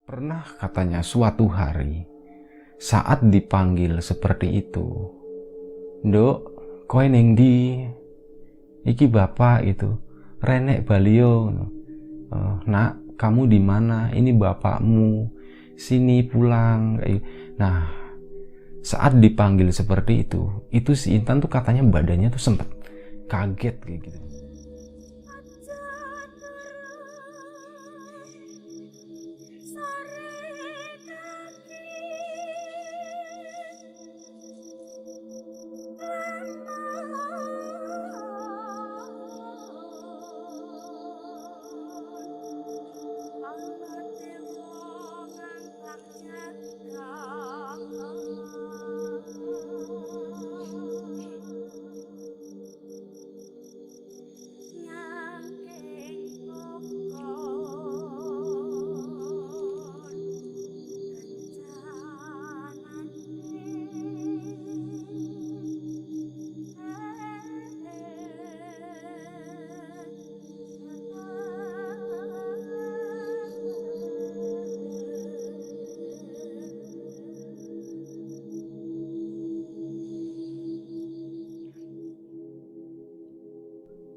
Pernah katanya suatu hari saat dipanggil seperti itu, "Nduk, kowe ning ndi? Iki bapak itu, Renek Balio. Nak, kamu di mana? Ini bapakmu. Sini pulang." Nah, saat dipanggil seperti itu si Intan tuh katanya badannya tuh sempet kaget kayak gitu.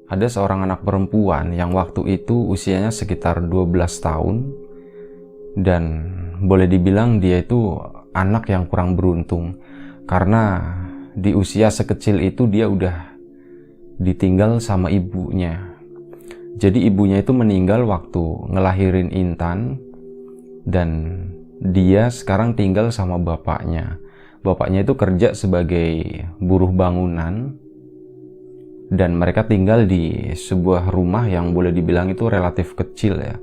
Ada seorang anak perempuan yang waktu itu usianya sekitar 12 tahun dan boleh dibilang dia itu anak yang kurang beruntung karena di usia sekecil itu dia udah ditinggal sama ibunya. Jadi ibunya itu meninggal waktu ngelahirin Intan dan dia sekarang tinggal sama bapaknya. Bapaknya itu kerja sebagai buruh bangunan dan mereka tinggal di sebuah rumah yang boleh dibilang itu relatif kecil ya.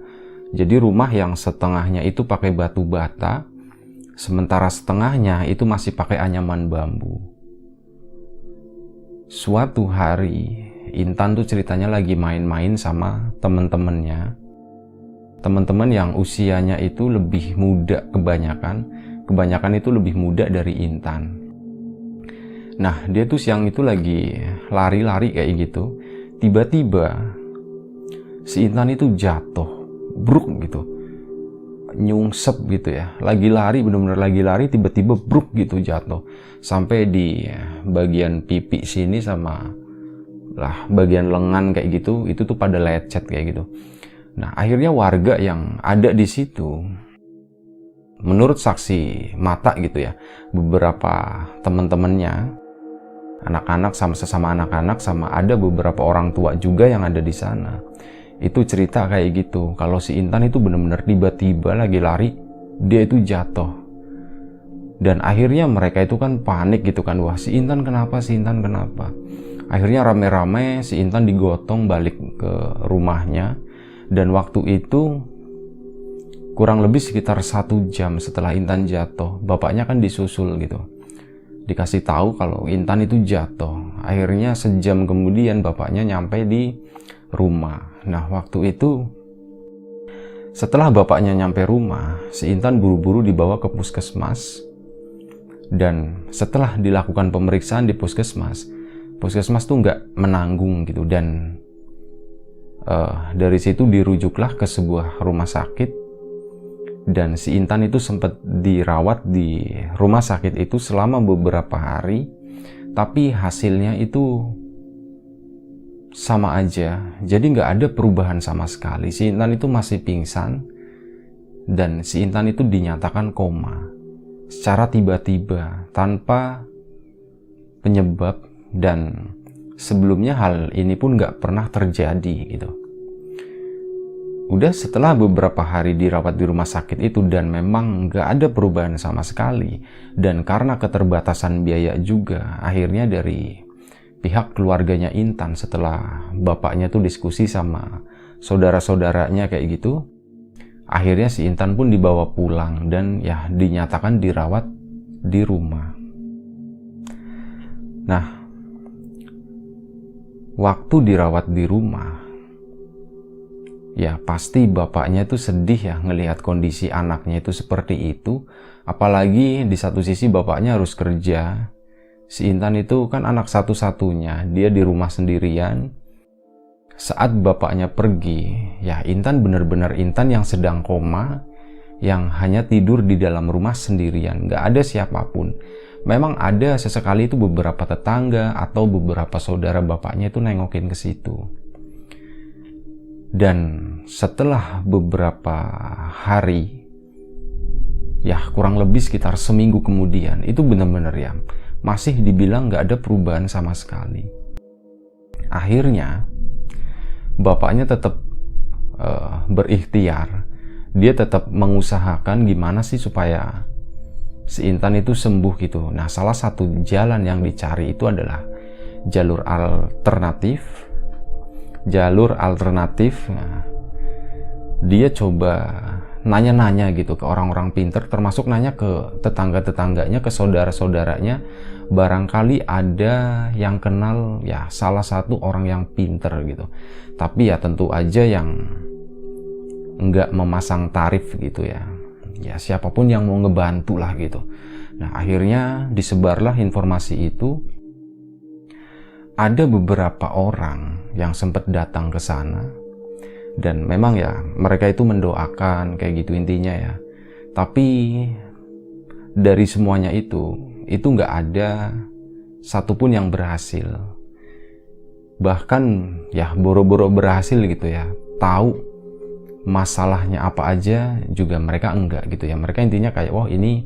Jadi rumah yang setengahnya itu pakai batu bata, sementara setengahnya itu masih pakai anyaman bambu. Suatu hari, Intan tuh ceritanya lagi main-main sama temen-temennya. Teman-teman yang usianya itu lebih muda kebanyakan itu lebih muda dari Intan. Nah, dia tuh siang itu lagi lari-lari kayak gitu. Tiba-tiba si Intan itu jatuh, bruk gitu. Nyungsep gitu ya. Lagi lari, bener-bener lagi lari, tiba-tiba bruk gitu jatuh. Sampai di bagian pipi sini sama bagian lengan kayak gitu, itu tuh pada lecet kayak gitu. Nah, akhirnya warga yang ada di situ, menurut saksi mata gitu ya, beberapa teman-temannya, anak-anak sama sesama anak-anak sama ada beberapa orang tua juga yang ada di sana. Itu cerita kayak gitu, kalau si Intan itu benar-benar tiba-tiba lagi lari, dia itu jatuh. Dan akhirnya mereka itu kan panik gitu kan, wah si Intan kenapa, si Intan kenapa? Akhirnya rame-rame si Intan digotong balik ke rumahnya. Dan waktu itu kurang lebih sekitar 1 jam setelah Intan jatuh, bapaknya kan disusul gitu. Dikasih tahu kalau Intan itu jatuh. Akhirnya sejam kemudian bapaknya nyampe di rumah. Nah, waktu itu setelah bapaknya nyampe rumah, si Intan buru-buru dibawa ke puskesmas. Dan setelah dilakukan pemeriksaan di puskesmas tuh nggak menanggung gitu. Dan dari situ dirujuklah ke sebuah rumah sakit. Dan si Intan itu sempat dirawat di rumah sakit itu selama beberapa hari, tapi hasilnya itu sama aja. Jadi nggak ada perubahan sama sekali. Si Intan itu masih pingsan dan si Intan itu dinyatakan koma secara tiba-tiba tanpa penyebab, dan sebelumnya hal ini pun nggak pernah terjadi gitu. Udah setelah beberapa hari dirawat di rumah sakit itu dan memang nggak ada perubahan sama sekali, dan karena keterbatasan biaya juga, akhirnya dari pihak keluarganya Intan setelah bapaknya tuh diskusi sama saudara-saudaranya kayak gitu, akhirnya si Intan pun dibawa pulang dan ya dinyatakan dirawat di rumah. Nah, waktu dirawat di rumah, ya pasti bapaknya itu sedih ya ngelihat kondisi anaknya itu seperti itu. Apalagi di satu sisi bapaknya harus kerja. Si Intan itu kan anak satu-satunya, dia di rumah sendirian. Saat bapaknya pergi, ya Intan benar-benar Intan yang sedang koma, yang hanya tidur di dalam rumah sendirian, nggak ada siapapun. Memang ada sesekali itu beberapa tetangga atau beberapa saudara bapaknya itu nengokin ke situ. Dan setelah beberapa hari, ya kurang lebih sekitar seminggu kemudian, itu benar-benar ya masih dibilang nggak ada perubahan sama sekali. Akhirnya bapaknya tetap berikhtiar, dia tetap mengusahakan gimana sih supaya si Intan itu sembuh gitu. Nah, salah satu jalan yang dicari itu adalah jalur alternatif. Nah, dia coba nanya-nanya gitu ke orang-orang pinter, termasuk nanya ke tetangga-tetangganya, ke saudara-saudaranya, barangkali ada yang kenal ya salah satu orang yang pinter gitu. Tapi ya tentu aja yang nggak memasang tarif gitu ya. Ya siapapun yang mau ngebantu lah gitu. Nah, akhirnya disebarlah informasi itu. Ada beberapa orang yang sempat datang ke sana, dan memang ya mereka itu mendoakan kayak gitu intinya ya. Tapi dari semuanya itu nggak ada satupun yang berhasil. Bahkan ya boro-boro berhasil gitu ya, tahu masalahnya apa aja juga mereka enggak gitu ya. Mereka intinya kayak, wah ini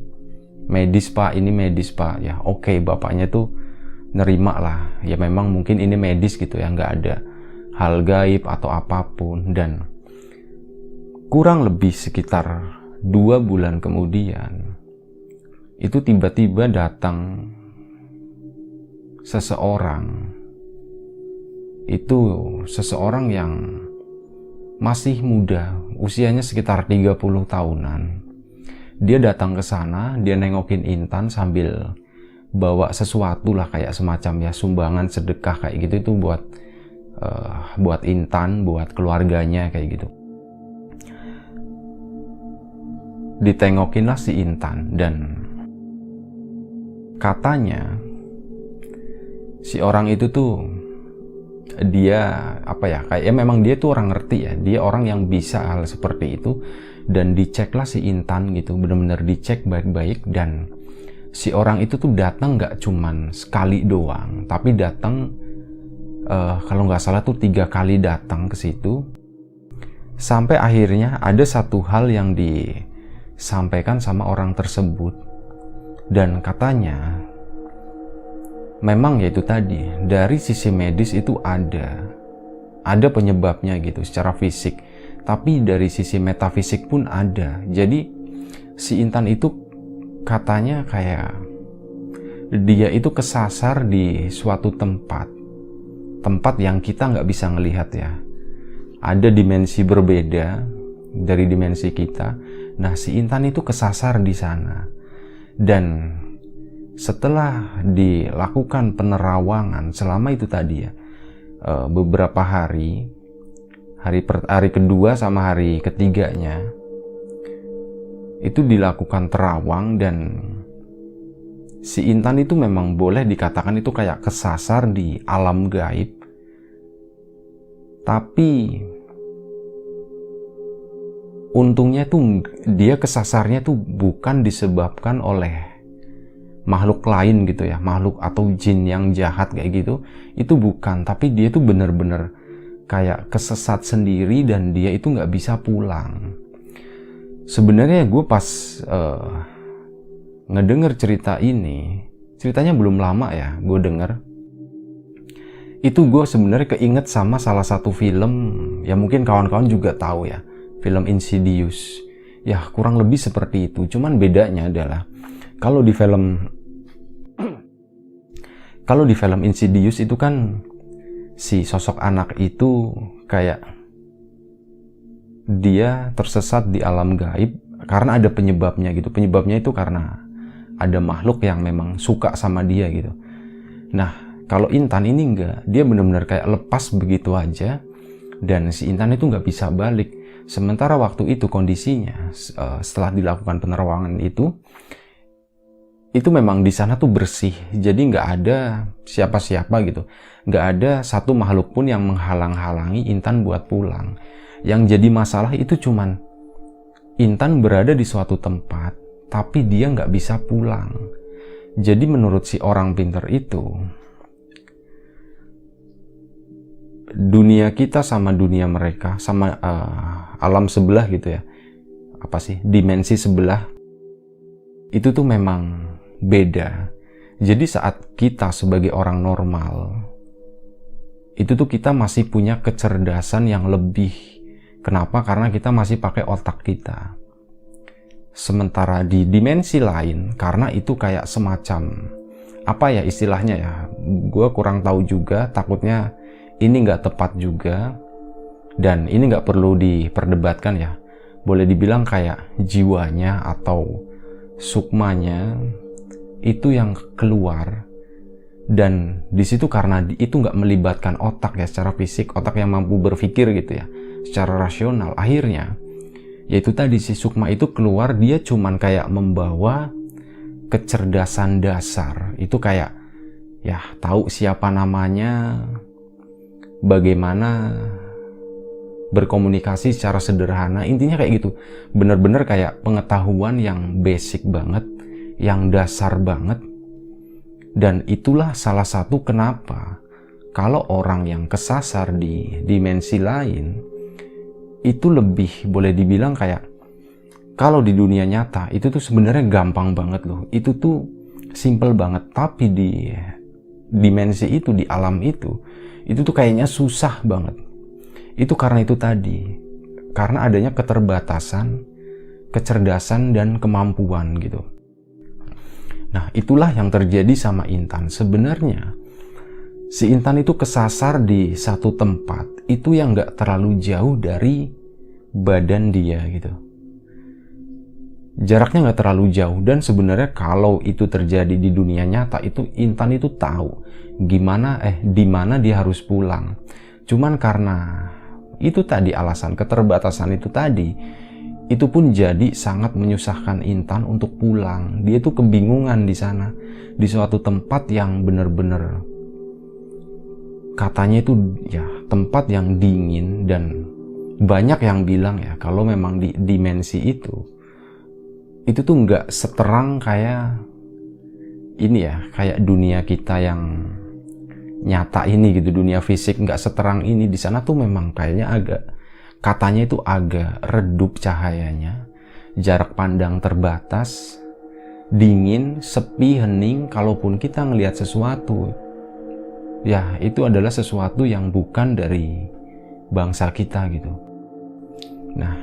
medis pak, ini medis pak. Ya oke, bapaknya tuh nerima lah, ya memang mungkin ini medis gitu ya, nggak ada hal gaib atau apapun. Dan kurang lebih sekitar 2 bulan kemudian, itu tiba-tiba datang seseorang. Itu seseorang yang masih muda, usianya sekitar 30 tahunan. Dia datang ke sana, dia nengokin Intan sambil bawa sesuatu lah, kayak semacam ya sumbangan sedekah kayak gitu, itu buat Intan, buat keluarganya kayak gitu. Ditengokinlah si Intan, dan katanya si orang itu tuh dia apa ya, kayak memang dia tuh orang ngerti ya, dia orang yang bisa hal seperti itu. Dan diceklah si Intan gitu, bener-bener dicek baik-baik. Dan si orang itu tuh datang nggak cuman sekali doang, tapi datang kalau nggak salah tuh 3 kali datang ke situ. Sampai akhirnya ada satu hal yang disampaikan sama orang tersebut, dan katanya memang yaitu tadi, dari sisi medis itu ada penyebabnya gitu secara fisik, tapi dari sisi metafisik pun ada. Jadi si Intan itu katanya kayak dia itu kesasar di suatu tempat yang kita nggak bisa ngelihat ya, ada dimensi berbeda dari dimensi kita. Nah, si Intan itu kesasar di sana, dan setelah dilakukan penerawangan selama itu tadi ya, beberapa hari kedua sama hari ketiganya itu dilakukan terawang, dan si Intan itu memang boleh dikatakan itu kayak kesasar di alam gaib. Tapi untungnya tuh dia kesasarnya tuh bukan disebabkan oleh makhluk lain gitu ya, makhluk atau jin yang jahat kayak gitu, itu bukan. Tapi dia tuh bener-bener kayak kesesat sendiri, dan dia itu nggak bisa pulang. Sebenarnya gue pas ngedenger cerita ini, ceritanya belum lama ya gue denger, itu gue sebenarnya keinget sama salah satu film, ya mungkin kawan-kawan juga tahu ya, film Insidious. Ya kurang lebih seperti itu, cuman bedanya adalah kalau di film Insidious itu kan si sosok anak itu kayak dia tersesat di alam gaib karena ada penyebabnya gitu. Penyebabnya itu karena ada makhluk yang memang suka sama dia gitu. Nah, kalau Intan ini enggak, dia benar-benar kayak lepas begitu aja, dan si Intan itu nggak bisa balik. Sementara waktu itu kondisinya setelah dilakukan penerawangan itu memang di sana tuh bersih, jadi nggak ada siapa-siapa gitu, nggak ada satu makhluk pun yang menghalang-halangi Intan buat pulang. Yang jadi masalah itu cuman Intan berada di suatu tempat, tapi dia nggak bisa pulang. Jadi menurut si orang pinter itu, dunia kita sama dunia mereka, sama alam sebelah gitu ya, dimensi sebelah, itu tuh memang beda. Jadi saat kita sebagai orang normal, itu tuh kita masih punya kecerdasan yang lebih. Kenapa? Karena kita masih pakai otak kita. Sementara di dimensi lain, karena itu kayak semacam, istilahnya ya, gue kurang tahu juga, takutnya ini nggak tepat juga, dan ini nggak perlu diperdebatkan ya. Boleh dibilang kayak jiwanya atau sukmanya itu yang keluar, dan di situ karena itu nggak melibatkan otak ya secara fisik, otak yang mampu berpikir gitu ya, secara rasional, akhirnya yaitu tadi si sukma itu keluar, dia cuman kayak membawa kecerdasan dasar, itu kayak ya tahu siapa namanya, bagaimana berkomunikasi secara sederhana, intinya kayak gitu. Bener-bener kayak pengetahuan yang basic banget, yang dasar banget. Dan itulah salah satu kenapa kalau orang yang kesasar di dimensi lain itu lebih, boleh dibilang kayak, kalau di dunia nyata itu tuh sebenarnya gampang banget loh, itu tuh simple banget, tapi di dimensi itu, di alam itu tuh kayaknya susah banget. Itu karena itu tadi, karena adanya keterbatasan kecerdasan dan kemampuan gitu. Nah, itulah yang terjadi sama Intan. Sebenarnya si Intan itu kesasar di satu tempat itu yang gak terlalu jauh dari badan dia gitu. Jaraknya gak terlalu jauh, dan sebenarnya kalau itu terjadi di dunia nyata, itu Intan itu tahu di mana dia harus pulang. Cuman karena itu tadi alasan keterbatasan itu tadi, itu pun jadi sangat menyusahkan Intan untuk pulang. Dia tuh kebingungan di sana, di suatu tempat yang bener-bener katanya itu ya tempat yang dingin, dan banyak yang bilang ya kalau memang di dimensi itu tuh nggak seterang kayak ini ya, kayak dunia kita yang nyata ini gitu, dunia fisik nggak seterang ini. Di sana tuh memang kayaknya katanya itu agak redup cahayanya, jarak pandang terbatas, dingin, sepi, hening. Kalaupun kita ngelihat sesuatu, ya itu adalah sesuatu yang bukan dari bangsa kita gitu. Nah,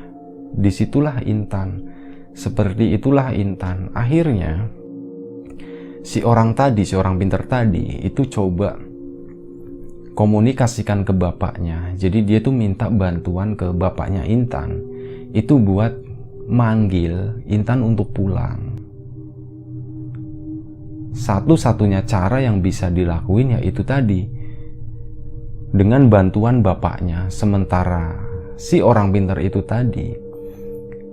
disitulah Intan. Seperti itulah Intan. Akhirnya si orang pinter tadi itu coba komunikasikan ke bapaknya. Jadi dia tuh minta bantuan ke bapaknya Intan itu buat manggil Intan untuk pulang. Satu-satunya cara yang bisa dilakuin ya itu tadi, dengan bantuan bapaknya. Sementara si orang pintar itu tadi,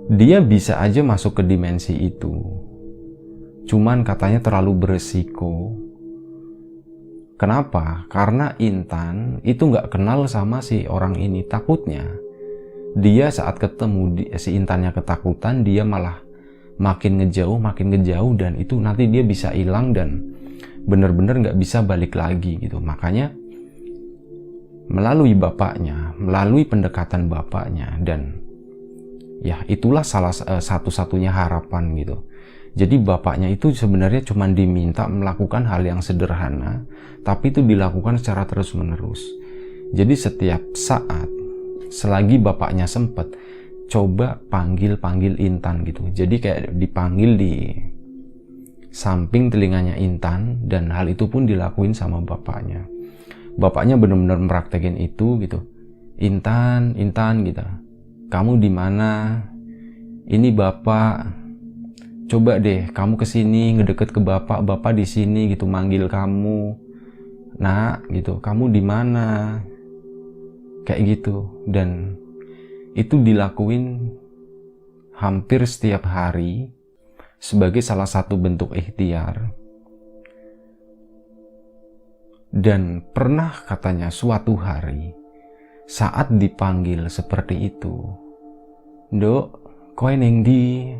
dia bisa aja masuk ke dimensi itu, cuman katanya terlalu beresiko. Kenapa? Karena Intan itu nggak kenal sama si orang ini. Takutnya dia saat ketemu si Intannya ketakutan, dia malah makin ngejauh, dan itu nanti dia bisa hilang dan bener-bener nggak bisa balik lagi gitu. Makanya melalui bapaknya, melalui pendekatan bapaknya, dan ya itulah salah satu-satunya harapan gitu. Jadi bapaknya itu sebenarnya cuma diminta melakukan hal yang sederhana, tapi itu dilakukan secara terus-menerus. Jadi setiap saat, selagi bapaknya sempat, coba panggil Intan gitu. Jadi kayak dipanggil di samping telinganya Intan, dan hal itu pun dilakuin sama bapaknya. Bapaknya benar-benar meraktekin itu gitu. Intan gitu. Kamu di mana? Ini bapak. Coba deh kamu kesini, ngedeket ke bapak di sini gitu, manggil kamu. Nak gitu, kamu di mana? Kayak gitu. Dan itu dilakuin hampir setiap hari sebagai salah satu bentuk ikhtiar. Dan pernah katanya suatu hari saat dipanggil seperti itu, Dok, kowe ning ndi?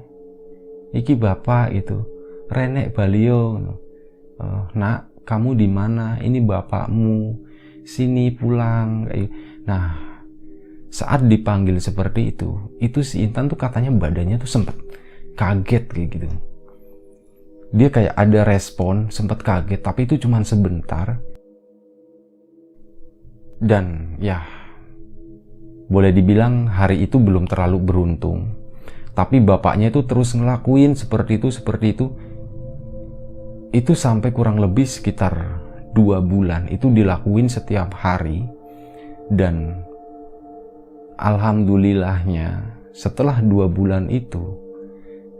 Iki bapak itu. Renek Balio. Nak, kamu di mana? Ini bapakmu. Sini pulang. Nah, saat dipanggil seperti itu si Intan tuh katanya badannya tuh sempet kaget kayak gitu. Dia kayak ada respon, sempet kaget, tapi itu cuman sebentar. Dan ya, boleh dibilang hari itu belum terlalu beruntung. Tapi bapaknya itu terus ngelakuin seperti itu. Itu sampai kurang lebih sekitar 2 bulan. Itu dilakuin setiap hari. Dan alhamdulillahnya setelah 2 bulan itu,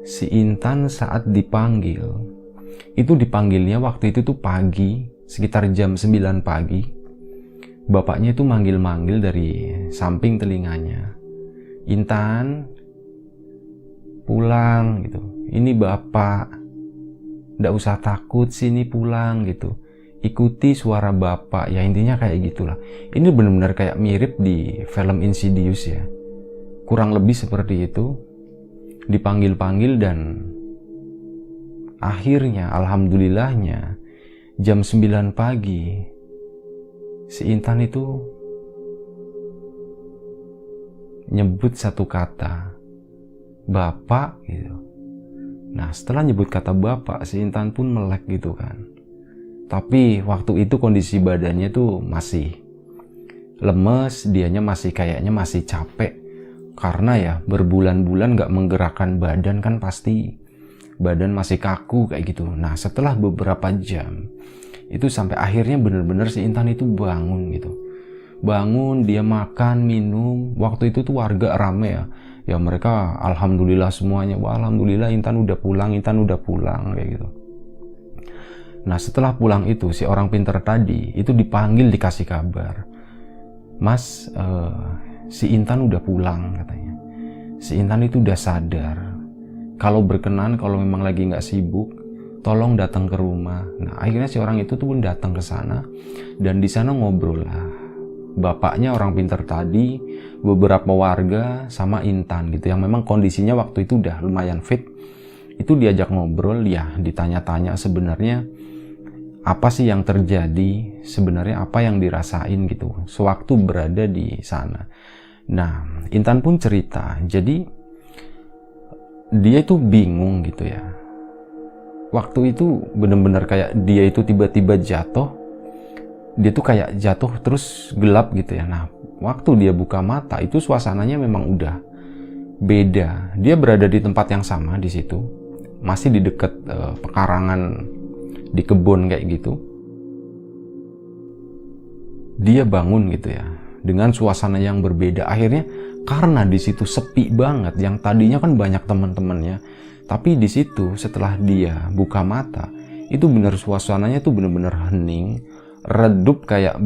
si Intan saat dipanggil, itu dipanggilnya waktu itu tuh pagi, sekitar jam 9 pagi. Bapaknya itu manggil-manggil dari samping telinganya. Intan, pulang gitu. Ini bapak, nggak usah takut, sini pulang gitu. Ikuti suara bapak, ya intinya kayak gitulah. Ini benar-benar kayak mirip di film Insidious ya. Kurang lebih seperti itu. Dipanggil-panggil dan akhirnya alhamdulillahnya jam 9 pagi si Intan itu nyebut satu kata, bapak gitu. Nah, setelah nyebut kata bapak, si Intan pun melek gitu kan. Tapi waktu itu kondisi badannya tuh masih lemes, dianya kayaknya masih capek. Karena ya berbulan-bulan gak menggerakkan badan kan pasti badan masih kaku kayak gitu. Nah, setelah beberapa jam itu sampai akhirnya bener-bener si Intan itu bangun gitu. Bangun, dia makan, minum. Waktu itu tuh warga rame ya. Ya mereka alhamdulillah semuanya. Wah, alhamdulillah Intan udah pulang kayak gitu. Nah, setelah pulang itu si orang pintar tadi itu dipanggil, dikasih kabar. Mas, si Intan udah pulang katanya. Si Intan itu udah sadar. Kalau berkenan, kalau memang lagi nggak sibuk, tolong datang ke rumah. Nah, akhirnya si orang itu tuh pun datang ke sana dan di sana ngobrol lah. Bapaknya orang pintar tadi, beberapa warga sama Intan gitu yang memang kondisinya waktu itu udah lumayan fit. Itu diajak ngobrol ya, ditanya-tanya sebenarnya apa sih yang terjadi, sebenarnya apa yang dirasain gitu sewaktu berada di sana. Nah, Intan pun cerita, jadi dia itu bingung gitu ya. Waktu itu bener-bener kayak dia itu tiba-tiba jatuh, dia tuh kayak jatuh terus gelap gitu ya. Nah, waktu dia buka mata itu suasananya memang udah beda. Dia berada di tempat yang sama di situ, masih di dekat pekarangan di kebun kayak gitu. Dia bangun gitu ya dengan suasana yang berbeda. Akhirnya karena di situ sepi banget, yang tadinya kan banyak teman-temannya, tapi di situ setelah dia buka mata itu bener suasananya tuh bener-bener hening, redup, kayak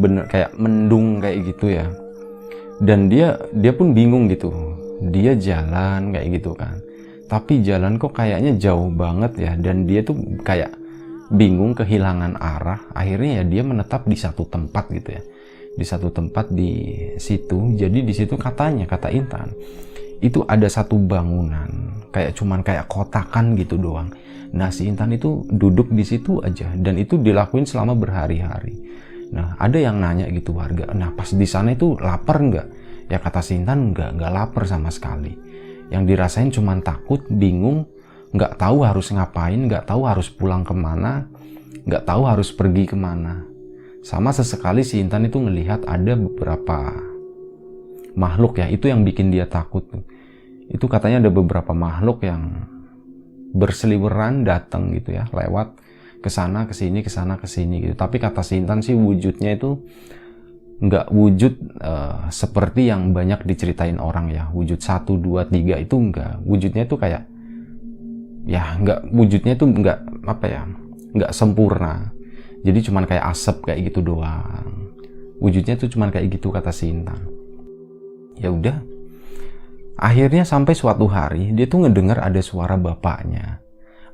mendung kayak gitu ya. Dan dia pun bingung gitu. Dia jalan kayak gitu kan, tapi jalan kok kayaknya jauh banget ya. Dan dia tuh kayak bingung, kehilangan arah. Akhirnya ya dia menetap di satu tempat gitu ya, di satu tempat di situ. Jadi di situ katanya, kata Intan, itu ada satu bangunan cuman kayak kotakan gitu doang. Nah, si Intan itu duduk di situ aja dan itu dilakuin selama berhari-hari. Nah, ada yang nanya gitu warga, nah pas di sana itu lapar nggak? Ya kata si Intan, nggak lapar sama sekali. Yang dirasain cuman takut, bingung, nggak tahu harus ngapain, nggak tahu harus pulang kemana, nggak tahu harus pergi kemana. Sama sesekali si Intan itu ngelihat ada beberapa makhluk ya, itu yang bikin dia takut. Itu katanya ada beberapa makhluk yang berseliweran datang gitu ya, lewat ke sana ke sini, ke sana ke sini gitu. Tapi kata si Intan sih wujudnya itu nggak wujud seperti yang banyak diceritain orang ya, wujud 1, 2, 3 itu enggak. Wujudnya itu kayak ya nggak, wujudnya itu nggak apa ya, nggak sempurna. Jadi cuman kayak asap kayak gitu doang. Wujudnya tuh cuman kayak gitu kata si Intan. Ya udah. Akhirnya sampai suatu hari dia tuh ngedengar ada suara bapaknya.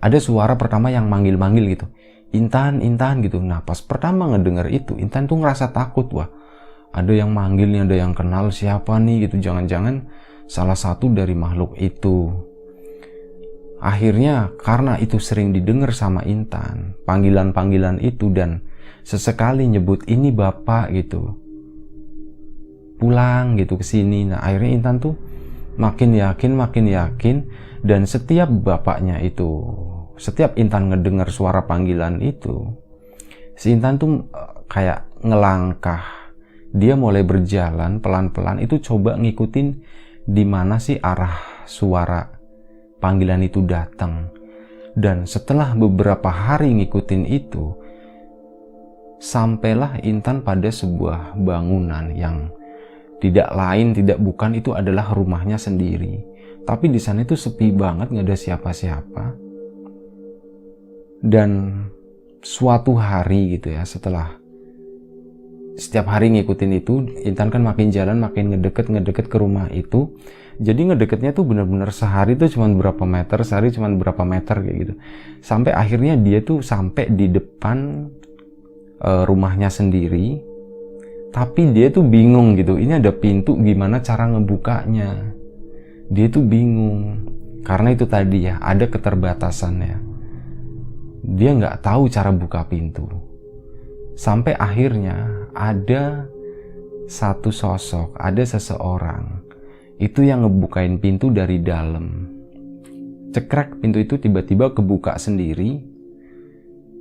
Ada suara pertama yang manggil-manggil gitu. Intan, Intan gitu. Nah, pas pertama ngedengar itu, Intan tuh ngerasa takut. Wah, ada yang manggil nih, ada yang kenal, siapa nih gitu. Jangan-jangan salah satu dari makhluk itu. Akhirnya karena itu sering didengar sama Intan, panggilan-panggilan itu, dan sesekali nyebut ini bapak gitu, pulang gitu ke sini. Nah akhirnya Intan tuh makin yakin, dan setiap bapaknya itu, setiap Intan ngedengar suara panggilan itu, si Intan tuh kayak ngelangkah. Dia mulai berjalan pelan-pelan itu, coba ngikutin di mana sih arah suara panggilan itu datang. Dan setelah beberapa hari ngikutin itu, sampailah Intan pada sebuah bangunan yang tidak lain tidak bukan itu adalah rumahnya sendiri. Tapi di sana itu sepi banget, nggak ada siapa-siapa. Dan suatu hari gitu ya, setelah setiap hari ngikutin itu, Intan kan makin jalan makin ngedeket ke rumah itu. Jadi ngedeketnya tuh bener-bener sehari tuh cuman berapa meter, sehari cuman berapa meter kayak gitu. Sampai akhirnya dia tuh sampai di depan rumahnya sendiri. Tapi dia tuh bingung gitu, ini ada pintu, gimana cara ngebukanya. Dia tuh bingung, karena itu tadi ya, ada keterbatasannya. Dia nggak tahu cara buka pintu. Sampai akhirnya ada satu sosok, ada seseorang itu yang ngebukain pintu dari dalam. Cekrek, pintu itu tiba-tiba kebuka sendiri,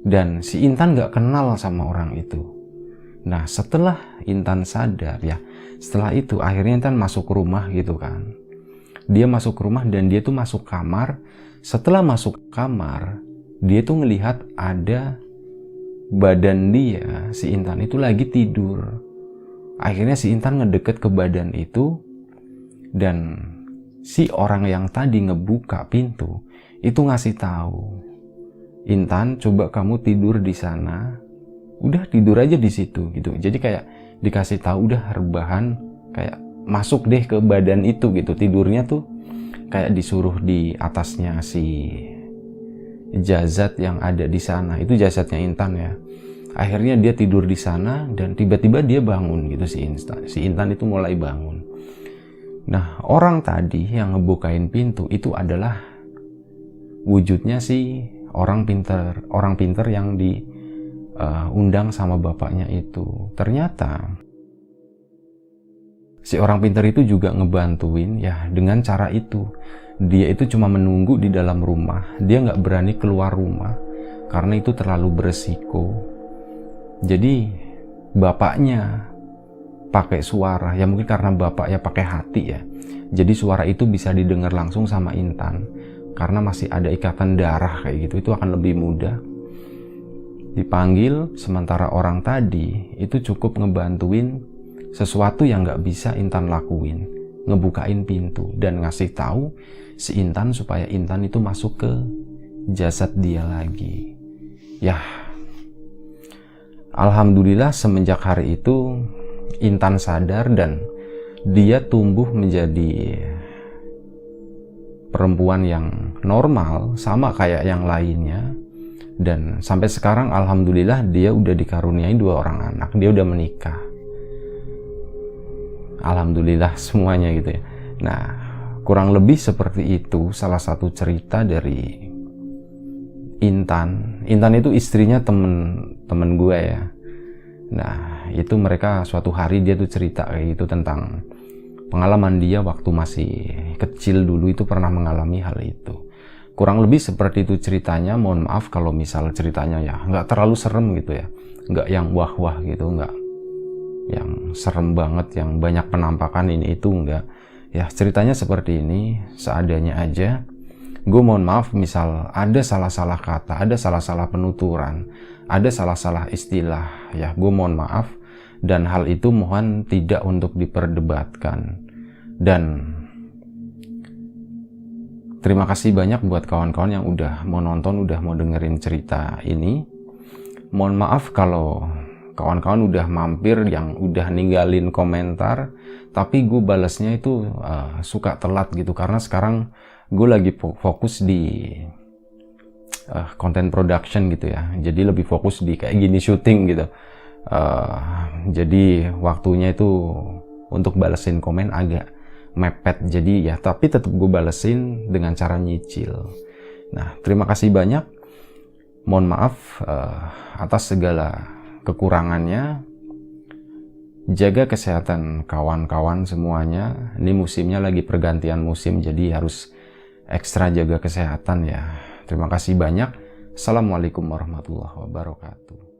dan si Intan nggak kenal sama orang itu. Nah setelah Intan sadar ya, setelah itu akhirnya Intan masuk rumah gitu kan. Dia masuk rumah dan dia tuh masuk kamar. Setelah masuk kamar, dia tuh ngelihat ada badan dia, si Intan itu lagi tidur. Akhirnya si Intan ngedeket ke badan itu, dan si orang yang tadi ngebuka pintu itu ngasih tahu, Intan coba kamu tidur di sana, udah tidur aja di situ gitu. Jadi kayak dikasih tahu udah rebahan, kayak masuk deh ke badan itu gitu. Tidurnya tuh kayak disuruh di atasnya si jasad yang ada di sana, itu jasadnya Intan ya. Akhirnya dia tidur di sana dan tiba-tiba dia bangun gitu, si Intan itu mulai bangun. Nah orang tadi yang ngebukain pintu itu adalah wujudnya si orang pinter yang diundang sama bapaknya itu. Ternyata si orang pinter itu juga ngebantuin ya dengan cara itu. Dia itu cuma menunggu di dalam rumah, dia nggak berani keluar rumah karena itu terlalu beresiko. Jadi bapaknya pakai suara, ya mungkin karena bapaknya pakai hati ya, jadi suara itu bisa didengar langsung sama Intan. Karena masih ada ikatan darah kayak gitu, itu akan lebih mudah. Dipanggil, sementara orang tadi itu cukup ngebantuin sesuatu yang nggak bisa Intan lakuin, ngebukain pintu dan ngasih tahu si Intan supaya Intan itu masuk ke jasad dia lagi. Ya, alhamdulillah semenjak hari itu Intan sadar dan dia tumbuh menjadi perempuan yang normal sama kayak yang lainnya. Dan sampai sekarang alhamdulillah dia udah dikaruniai 2 orang anak, dia udah menikah. Alhamdulillah semuanya gitu ya. Nah kurang lebih seperti itu salah satu cerita dari Intan. Intan itu istrinya temen gue ya. Nah itu mereka suatu hari dia tuh cerita kayak gitu tentang pengalaman dia waktu masih kecil dulu itu pernah mengalami hal itu. Kurang lebih seperti itu ceritanya. Mohon maaf kalau misal ceritanya ya nggak terlalu serem gitu ya, nggak yang wah-wah gitu, nggak yang serem banget yang banyak penampakan ini itu, enggak ya. Ceritanya seperti ini seadanya aja. Gue mohon maaf misal ada salah-salah kata, ada salah-salah penuturan, ada salah-salah istilah ya, gue mohon maaf. Dan hal itu mohon tidak untuk diperdebatkan. Dan terima kasih banyak buat kawan-kawan yang udah mau nonton, udah mau dengerin cerita ini. Mohon maaf kalau kawan-kawan udah mampir yang udah ninggalin komentar, tapi gue balasnya itu suka telat gitu, karena sekarang gue lagi fokus di content production gitu ya. Jadi lebih fokus di kayak gini syuting gitu. Jadi waktunya itu untuk balesin komen agak mepet. Jadi ya, tapi tetap gue balesin dengan cara nyicil. Nah, terima kasih banyak. Mohon maaf atas segala kekurangannya. Jaga kesehatan kawan-kawan semuanya. Ini musimnya lagi pergantian musim, jadi harus ekstra jaga kesehatan ya. Terima kasih banyak. Assalamualaikum warahmatullahi wabarakatuh.